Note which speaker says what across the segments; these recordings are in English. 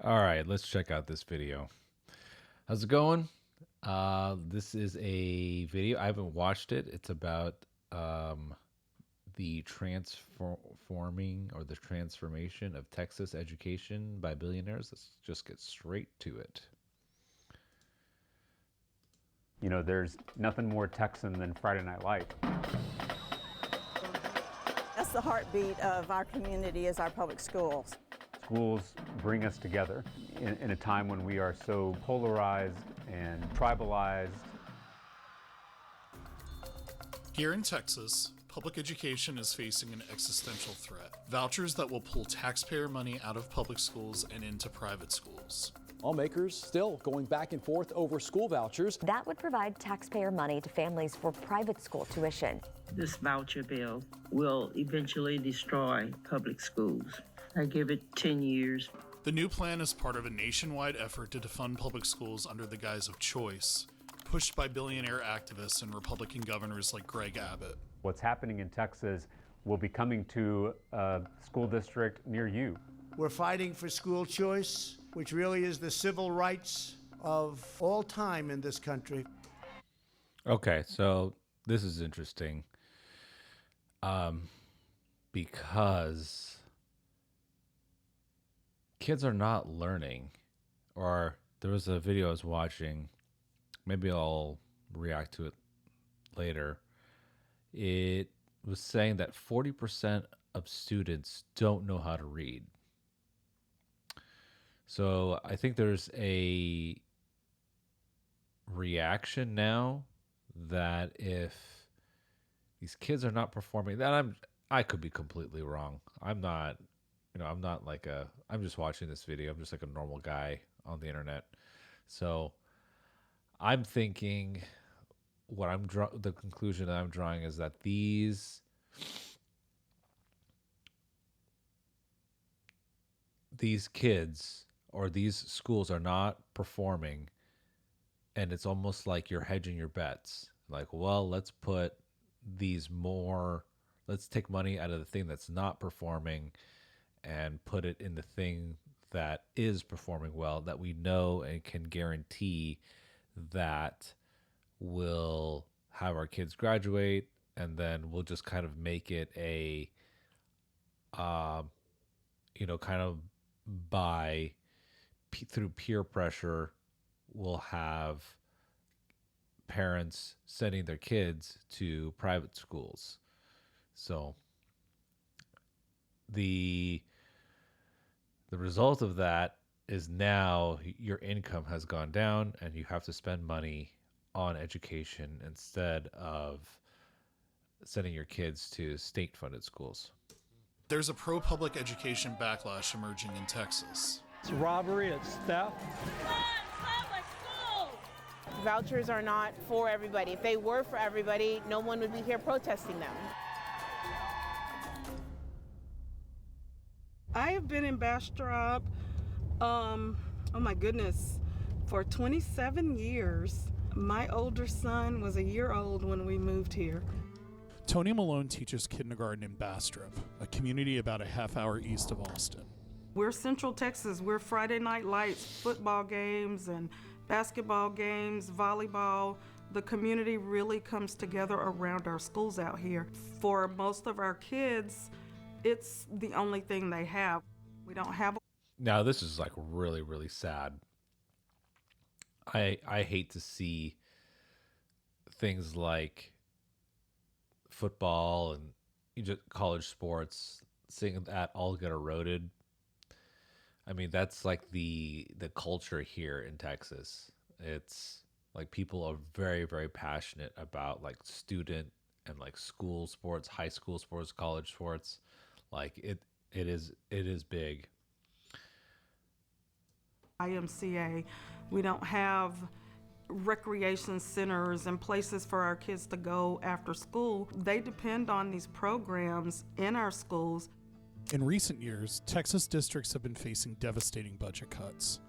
Speaker 1: All right, let's check out this video. How's it going? This is a video. I haven't watched it. It's about the transforming or the transformation of Texas education by billionaires. Let's just get straight to it.
Speaker 2: You know, there's nothing more Texan than Friday Night Lights.
Speaker 3: That's the heartbeat of our community is our public schools.
Speaker 2: Schools bring us together in a time when we are so polarized and tribalized.
Speaker 4: Here in Texas, public education is facing an existential threat. Vouchers that will pull taxpayer money out of public schools and into private schools.
Speaker 5: Lawmakers still going back and forth over school vouchers.
Speaker 6: That would provide taxpayer money to families for private school tuition.
Speaker 7: This voucher bill will eventually destroy public schools. I give it 10 years.
Speaker 4: The new plan is part of a nationwide effort to defund public schools under the guise of choice, pushed by billionaire activists and Republican governors like Greg Abbott.
Speaker 2: What's happening in Texas will be coming to a school district near you.
Speaker 8: We're fighting for school choice, which really is the civil rights of all time in this country.
Speaker 1: Okay, so this is interesting because kids are not learning. Or there was a video I was watching. Maybe I'll react to it later. It was saying that 40% of students don't know how to read. So I think there's a reaction now that if these kids are not performing, that I could be completely wrong. I'm not I'm just watching this video. I'm just like a normal guy on the internet. So I'm thinking the conclusion that I'm drawing is that these kids or these schools are not performing, and it's almost like you're hedging your bets. Like, well, let's take money out of the thing that's not performing and put it in the thing that is performing well, that we know and can guarantee that will have our kids graduate, and then we'll just kind of make it a kind of through peer pressure, we'll have parents sending their kids to private schools. So the result of that is now your income has gone down and you have to spend money on education instead of sending your kids to state-funded schools.
Speaker 4: There's a pro-public education backlash emerging in Texas.
Speaker 9: It's robbery, it's theft.
Speaker 10: Vouchers are not for everybody. If they were for everybody, no one would be here protesting them.
Speaker 11: I have been in Bastrop, oh my goodness, for 27 years. My older son was a year old when we moved here.
Speaker 4: Tony Malone teaches kindergarten in Bastrop, a community about a half hour east of Austin.
Speaker 11: We're Central Texas. We're Friday Night Lights, football games and basketball games, volleyball. The community really comes together around our schools out here. For most of our kids, it's the only thing they have. We don't have.
Speaker 1: Now, this is like really, really sad. I hate to see things like football and college sports, seeing that all get eroded. I mean, that's like the culture here in Texas. It's like people are very, very passionate about like student and like school sports, high school sports, college sports. Like it is big.
Speaker 11: YMCA, we don't have recreation centers and places for our kids to go after school. They depend on these programs in our schools.
Speaker 4: In recent years, Texas districts have been facing devastating budget cuts.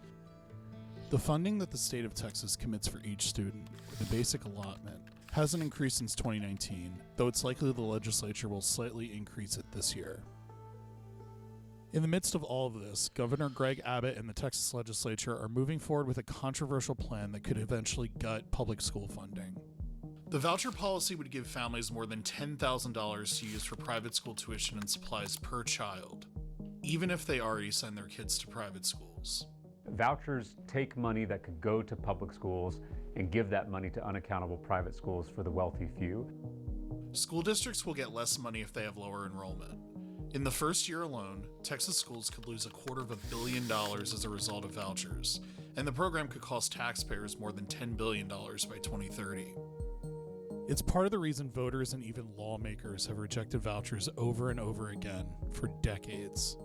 Speaker 4: The funding that the state of Texas commits for each student, the basic allotment, hasn't increased since 2019, though it's likely the legislature will slightly increase it this year. In the midst of all of this, Governor Greg Abbott and the Texas legislature are moving forward with a controversial plan that could eventually gut public school funding. The voucher policy would give families more than $10,000 to use for private school tuition and supplies per child, even if they already send their kids to private schools.
Speaker 2: Vouchers take money that could go to public schools and give that money to unaccountable private schools for the wealthy few.
Speaker 4: School districts will get less money if they have lower enrollment. In the first year alone, Texas schools could lose $250 million as a result of vouchers, and the program could cost taxpayers more than $10 billion by 2030. It's part of the reason voters and even lawmakers have rejected vouchers over and over again for decades.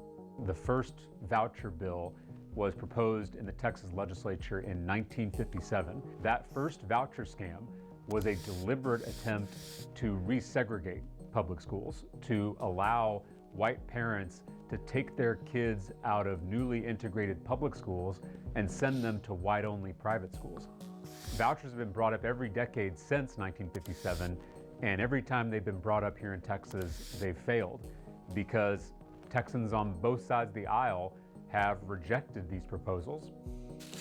Speaker 2: The first voucher bill was proposed in the Texas legislature in 1957. That first voucher scam was a deliberate attempt to resegregate public schools, to allow white parents to take their kids out of newly integrated public schools and send them to white-only private schools. Vouchers have been brought up every decade since 1957, and every time they've been brought up here in Texas, they've failed because Texans on both sides of the aisle have rejected these proposals.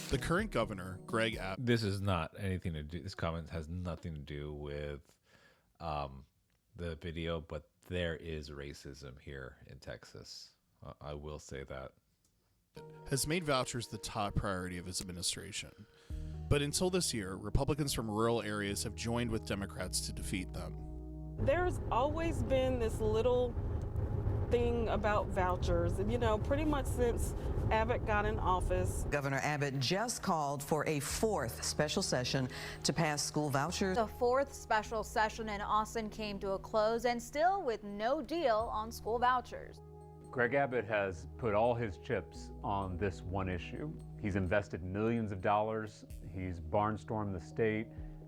Speaker 4: The current governor, Greg Abbott.
Speaker 1: This is not anything to do, this comment has nothing to do with the video, but there is racism here in Texas. I will say that.
Speaker 4: Has made vouchers the top priority of his administration. But until this year, Republicans from rural areas have joined with Democrats to defeat them.
Speaker 11: There's always been this little thing about vouchers, pretty much since Abbott got in office.
Speaker 12: Governor Abbott just called for a fourth special session to pass school vouchers.
Speaker 13: The fourth special session in Austin came to a close, and still with no deal on school vouchers.
Speaker 2: Greg Abbott has put all his chips on this one issue. He's invested millions of dollars. He's barnstormed the state.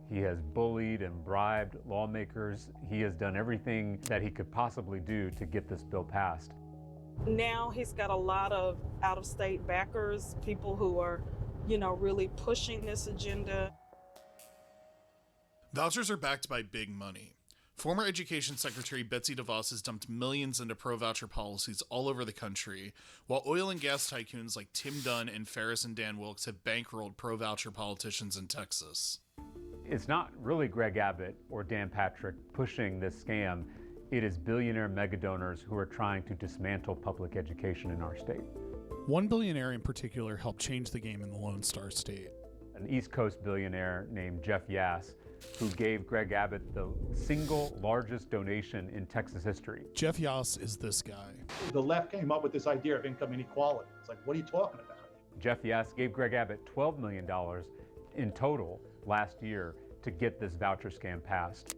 Speaker 2: He has bullied and bribed lawmakers. He has done everything that he could possibly do to get this bill passed.
Speaker 11: Now he's got a lot of out-of-state backers, people who are, really pushing this agenda.
Speaker 4: Vouchers are backed by big money. Former Education Secretary Betsy DeVos has dumped millions into pro-voucher policies all over the country, while oil and gas tycoons like Tim Dunn and Ferris and Dan Wilkes have bankrolled pro-voucher politicians in Texas.
Speaker 2: It's not really Greg Abbott or Dan Patrick pushing this scam. It is billionaire megadonors who are trying to dismantle public education in our state.
Speaker 4: One billionaire in particular helped change the game in the Lone Star State.
Speaker 2: An East Coast billionaire named Jeff Yass, who gave Greg Abbott the single largest donation in Texas history.
Speaker 4: Jeff Yass is this guy.
Speaker 9: The left came up with this idea of income inequality. It's like, what are you talking about?
Speaker 2: Jeff Yass gave Greg Abbott $12 million in total last year to get this voucher scam passed.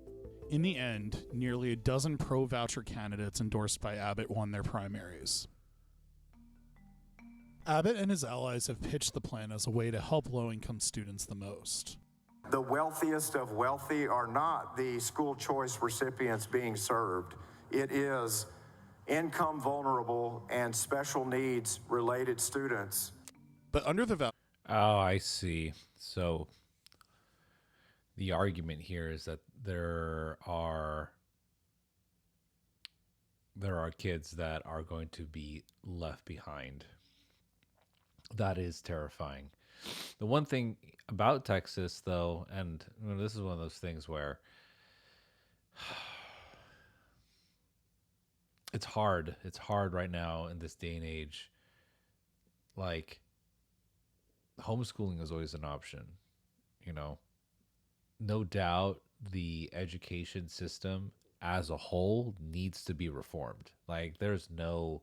Speaker 4: In the end, nearly a dozen pro-voucher candidates endorsed by Abbott won their primaries. Abbott and his allies have pitched the plan as a way to help low-income students the most.
Speaker 14: The wealthiest of wealthy are not the school choice recipients being served. It is income vulnerable and special needs related students.
Speaker 4: But under the
Speaker 1: Oh, I see. So the argument here is that there are kids that are going to be left behind. That is terrifying. The one thing about Texas, though, and this is one of those things where it's hard. It's hard right now in this day and age. Like, homeschooling is always an option, No doubt the education system as a whole needs to be reformed. Like, there's no,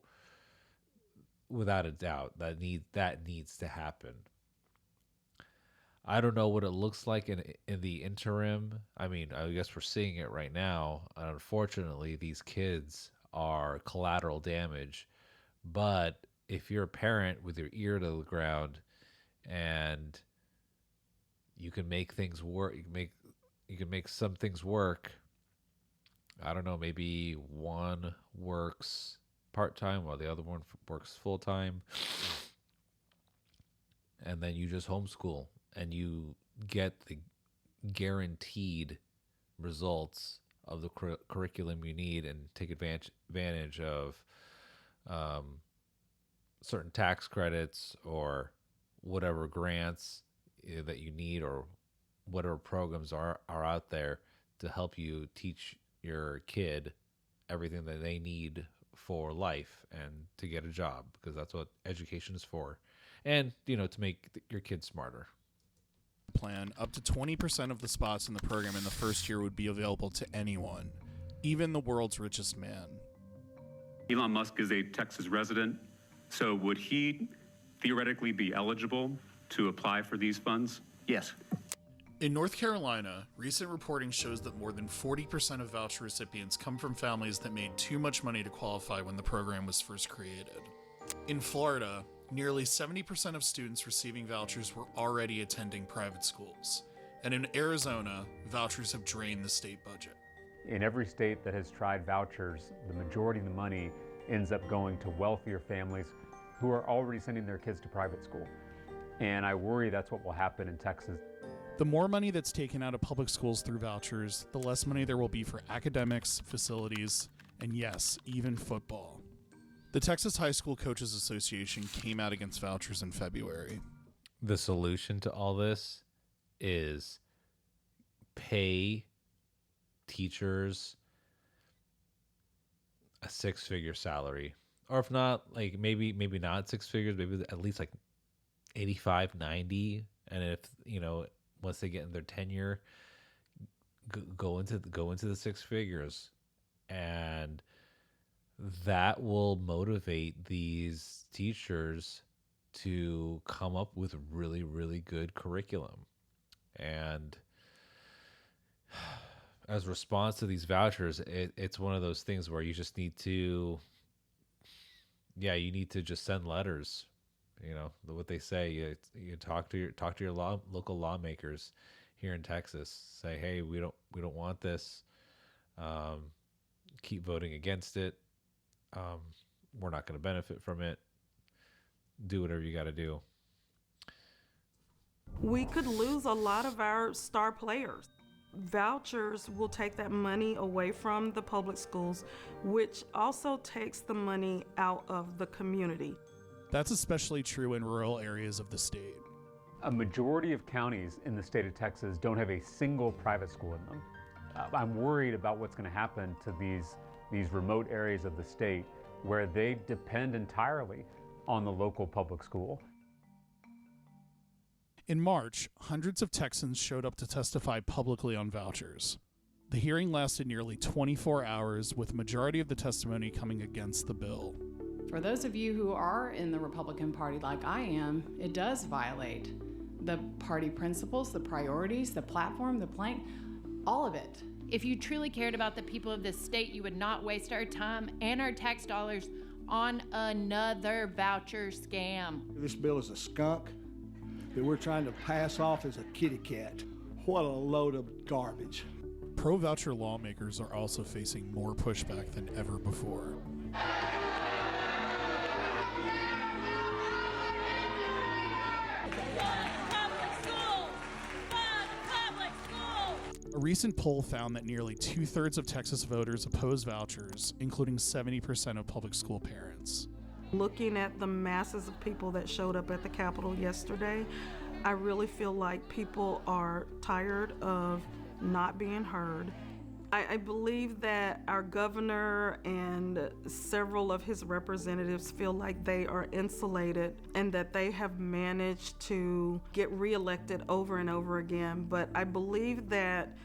Speaker 1: without a doubt, that needs to happen. I don't know what it looks like in the interim. I mean, I guess we're seeing it right now. Unfortunately, these kids are collateral damage. But if you're a parent with your ear to the ground and you can make things work, you can make some things work. I don't know, maybe one works part-time while the other one works full-time. And then you just homeschool and you get the guaranteed results of the curriculum you need and take advantage of certain tax credits or whatever grants that you need, or whatever programs are out there to help you teach your kid everything that they need for life and to get a job, because that's what education is for, and to make your kids smarter.
Speaker 4: Plan, up to 20% of the spots in the program in the first year would be available to anyone, even the world's richest man.
Speaker 15: Elon Musk is a Texas resident, so would he theoretically be eligible to apply for these funds?
Speaker 16: Yes.
Speaker 4: In North Carolina, recent reporting shows that more than 40% of voucher recipients come from families that made too much money to qualify when the program was first created. In Florida, nearly 70% of students receiving vouchers were already attending private schools. And in Arizona, vouchers have drained the state budget.
Speaker 2: In every state that has tried vouchers, the majority of the money ends up going to wealthier families who are already sending their kids to private school. And I worry that's what will happen in Texas.
Speaker 4: The more money that's taken out of public schools through vouchers, the less money there will be for academics, facilities, and yes, even football. The Texas High School Coaches Association came out against vouchers in February.
Speaker 1: The solution to all this is pay teachers a six-figure salary, or if not, like maybe not six figures, maybe at least like 85, 90, and if once they get in their tenure, go into the six figures, and that will motivate these teachers to come up with really, really good curriculum. And as a response to these vouchers, it's one of those things where you just need to, you need to just send letters. What they say, you talk to your local lawmakers here in Texas. Say, hey, we don't want this. Keep voting against it. We're not going to benefit from it. Do whatever you got to do.
Speaker 11: We could lose a lot of our star players. Vouchers will take that money away from the public schools, which also takes the money out of the community.
Speaker 4: That's especially true in rural areas of the state.
Speaker 2: A majority of counties in the state of Texas don't have a single private school in them. I'm worried about what's going to happen to these remote areas of the state where they depend entirely on the local public school.
Speaker 4: In March, hundreds of Texans showed up to testify publicly on vouchers. The hearing lasted nearly 24 hours, with the majority of the testimony coming against the bill.
Speaker 17: For those of you who are in the Republican Party like I am, it does violate the party principles, the priorities, the platform, the plank, all of it.
Speaker 18: If you truly cared about the people of this state, you would not waste our time and our tax dollars on another voucher scam.
Speaker 8: This bill is a skunk that we're trying to pass off as a kitty cat. What a load of garbage.
Speaker 4: Pro-voucher lawmakers are also facing more pushback than ever before. A recent poll found that nearly 2/3 of Texas voters oppose vouchers, including 70% of public school parents.
Speaker 11: Looking at the masses of people that showed up at the Capitol yesterday, I really feel like people are tired of not being heard. I believe that our governor and several of his representatives feel like they are insulated and that they have managed to get reelected over and over again. But I believe that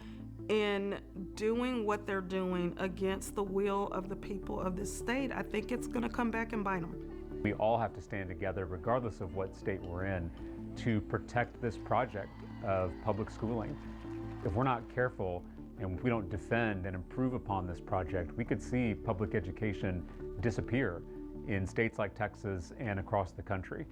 Speaker 11: in doing what they're doing against the will of the people of this state, I think it's going to come back and bite them.
Speaker 2: We all have to stand together, regardless of what state we're in, to protect this project of public schooling. If we're not careful, and if we don't defend and improve upon this project, we could see public education disappear in states like Texas and across the country.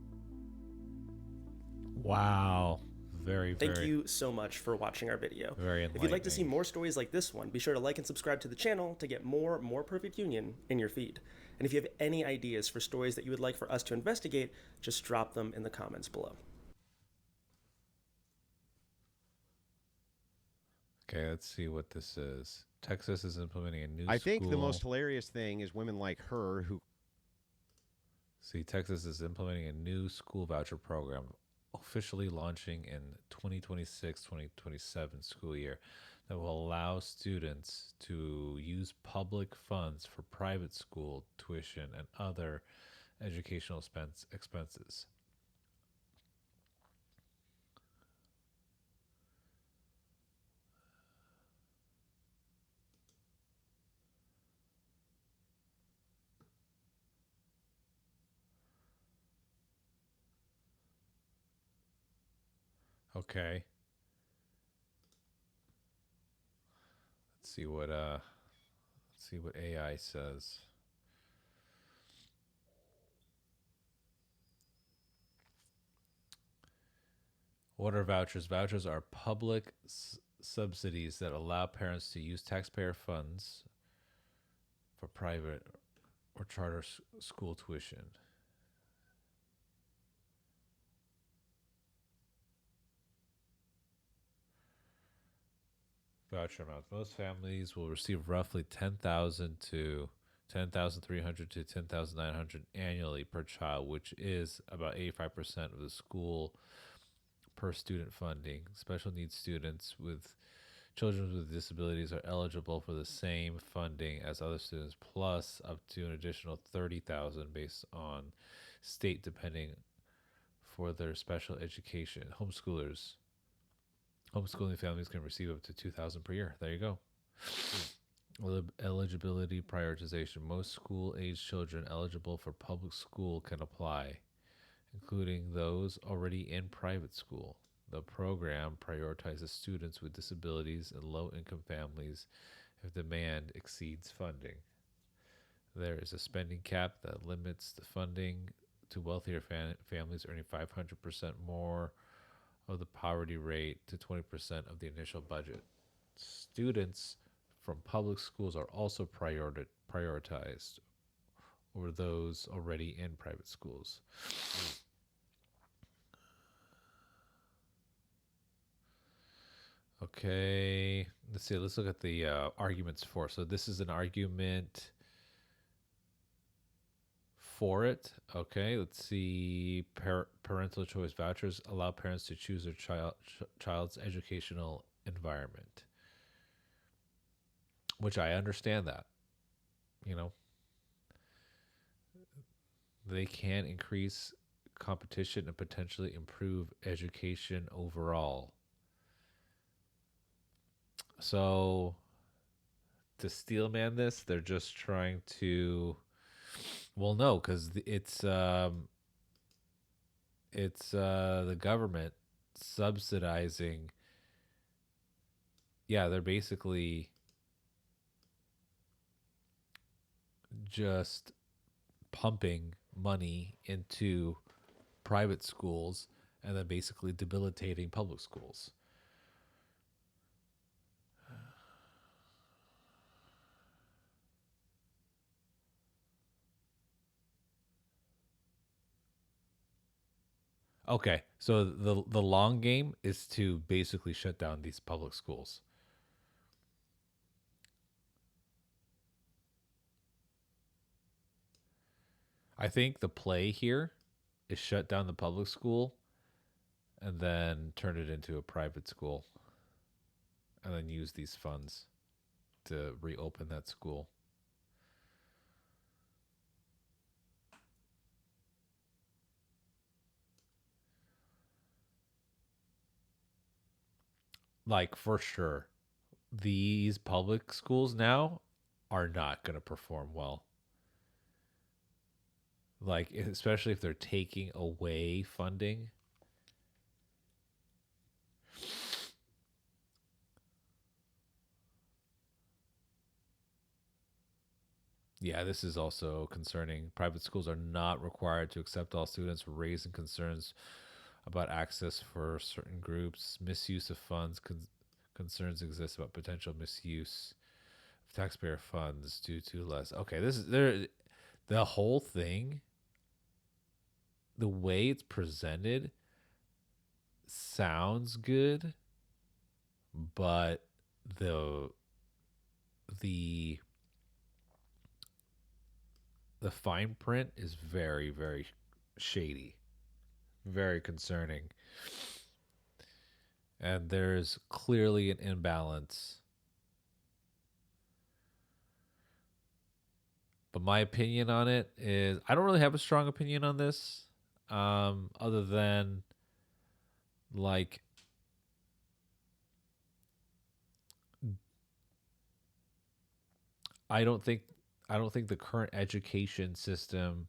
Speaker 1: Wow.
Speaker 16: Thank you so much for watching our video.
Speaker 1: Very
Speaker 16: If you'd like to see more stories like this one, be sure to like and subscribe to the channel to get more Perfect Union in your feed. And if you have any ideas for stories that you would like for us to investigate, just drop them in the comments below.
Speaker 1: Okay, let's see what this is. Texas is implementing a new
Speaker 19: I think the
Speaker 1: school.
Speaker 19: most hilarious thing is women like her who
Speaker 1: See, Texas is implementing a new school voucher program officially launching in 2026-2027 school year that will allow students to use public funds for private school tuition and other educational expenses. Okay. Let's see what AI says. What are vouchers? Vouchers are public subsidies that allow parents to use taxpayer funds for private or charter school tuition. Voucher amounts. Most families will receive roughly 10,000 to 10,300 to 10,900 annually per child, which is about 85% of the school per student funding. Special needs students with children with disabilities are eligible for the same funding as other students, plus up to an additional 30,000 based on state depending for their special education. Homeschooling families can receive up to 2,000 per year. There you go. Eligibility prioritization. Most school-age children eligible for public school can apply, including those already in private school. The program prioritizes students with disabilities and low-income families if demand exceeds funding. There is a spending cap that limits the funding to wealthier families earning 500% more of the poverty rate to 20% of the initial budget. Students from public schools are also prioritized over those already in private schools. Okay, let's see. Let's look at the arguments for. So this is an argument for it. Okay, let's see. Parental choice vouchers allow parents to choose their child's educational environment, which I understand that. You know, they can increase competition and potentially improve education overall. So to steelman this, they're just trying to. Well, no, because it's the government subsidizing. Yeah, they're basically just pumping money into private schools and then basically debilitating public schools. Okay, so the long game is to basically shut down these public schools. I think the play here is shut down the public school and then turn it into a private school and then use these funds to reopen that school. Like, for sure, these public schools now are not going to perform well. Like, especially if they're taking away funding. Yeah, this is also concerning. Private schools are not required to accept all students, raising concerns about access for certain groups. Misuse of funds. Concerns exist about potential misuse of taxpayer funds due to less. Okay, this is there. The whole thing, the way it's presented, sounds good, but the the fine print is very, very shady, very concerning. And there's clearly an imbalance. But my opinion on it is I don't really have a strong opinion on this, other than like I don't think I don't think the current education system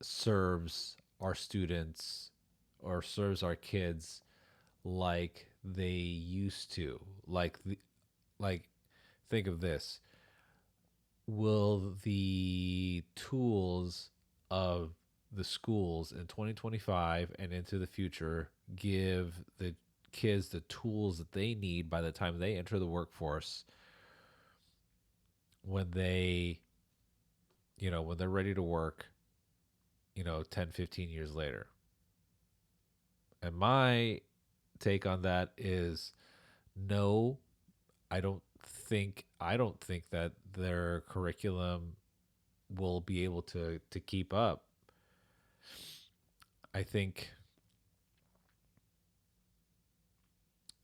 Speaker 1: serves our students or serves our kids like they used to. Like think of this. Will the tools of the schools in 2025 and into the future give the kids the tools that they need by the time they enter the workforce when they, when they're ready to work, 10, 15 years later? And my take on that is no. I don't think that their curriculum will be able to keep up. I think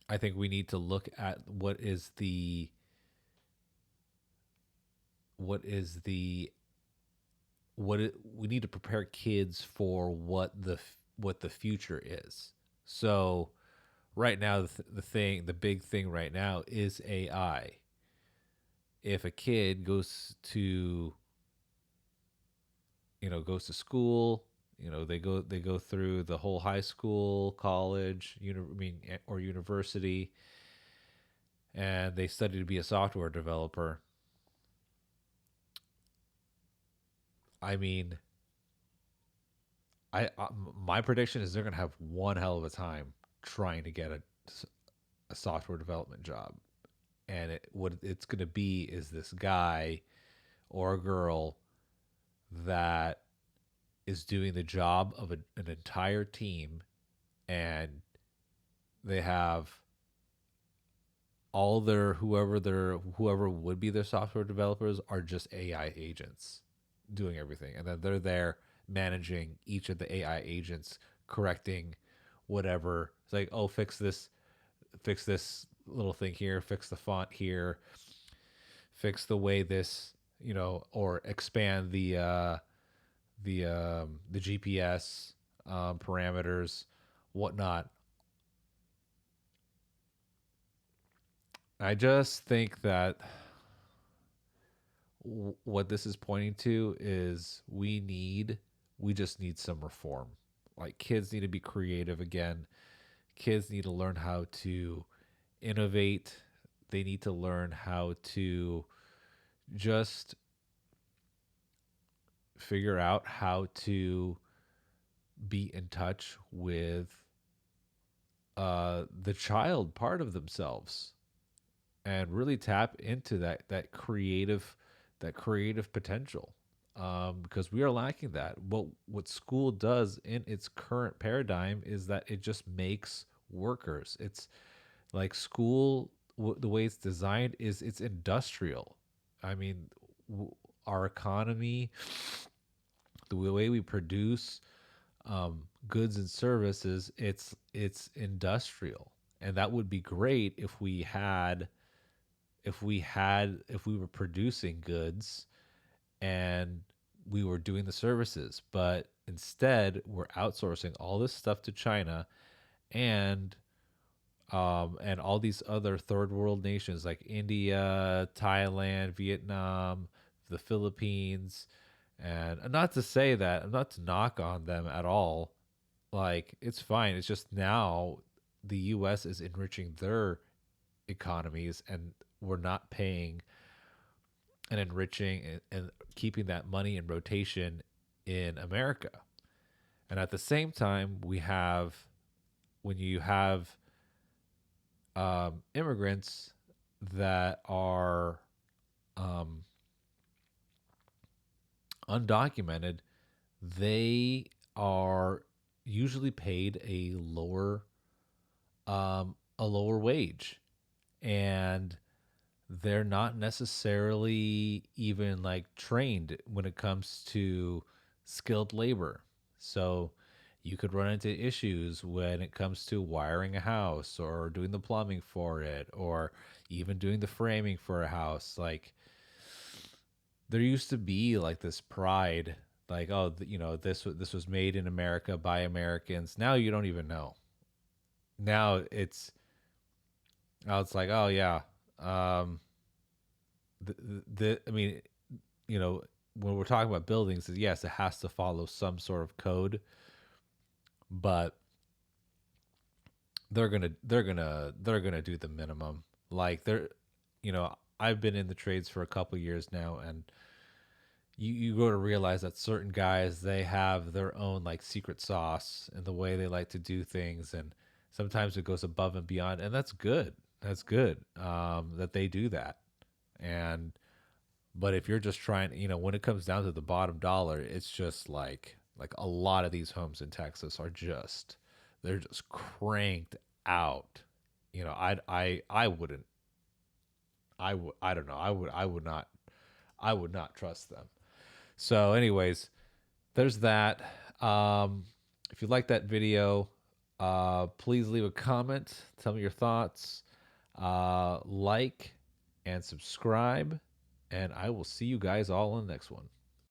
Speaker 1: I think we need to look at what is the we need to prepare kids for what the future is. So right now the big thing right now is AI. If a kid goes to school, they go through the whole high school, college, or university, and they study to be a software developer. I mean, my prediction is they're going to have one hell of a time trying to get a software development job. And what it's going to be is this guy or a girl that is doing the job of an entire team, and they have all whoever would be their software developers are just AI agents doing everything, and then they're there managing each of the AI agents, correcting whatever. It's like, oh, fix this little thing here, fix the font here, fix the way this, or expand the GPS parameters, whatnot. I just think that what this is pointing to is we just need some reform. Like, kids need to be creative again. Kids need to learn how to innovate. They need to learn how to just figure out how to be in touch with the child part of themselves, and really tap into that creative potential, because we are lacking that. What school does in its current paradigm is that it just makes workers. It's like school, the way it's designed is it's industrial. I mean, our economy, the way we produce goods and services, it's industrial. And that would be great if we were producing goods and we were doing the services. But instead we're outsourcing all this stuff to China and all these other third world nations like India, Thailand, Vietnam, the Philippines. And not to say that, not to knock on them at all. Like, it's fine. It's just now the US is enriching their economies, and we're not paying and enriching and keeping that money in rotation in America. And at the same time, when you have immigrants that are undocumented, they are usually paid a lower wage, and they're not necessarily even like trained when it comes to skilled labor. So you could run into issues when it comes to wiring a house or doing the plumbing for it or even doing the framing for a house. Like there used to be like this pride, like, oh, this was made in America by Americans. Now you don't even know. Now it's like, oh yeah, I mean, when we're talking about buildings, yes, it has to follow some sort of code, but they're gonna do the minimum. Like I've been in the trades for a couple years now, and you go to realize that certain guys, they have their own like secret sauce and the way they like to do things, and sometimes it goes above and beyond, and that's good. That's good that they do that. And but if you're just trying, when it comes down to the bottom dollar, it's just like a lot of these homes in Texas are just, they're just cranked out. I wouldn't, I don't know. I would not trust them. So anyways, there's that. If you like that video, please leave a comment. Tell me your thoughts. Like and subscribe, and I will see you guys all in the next one.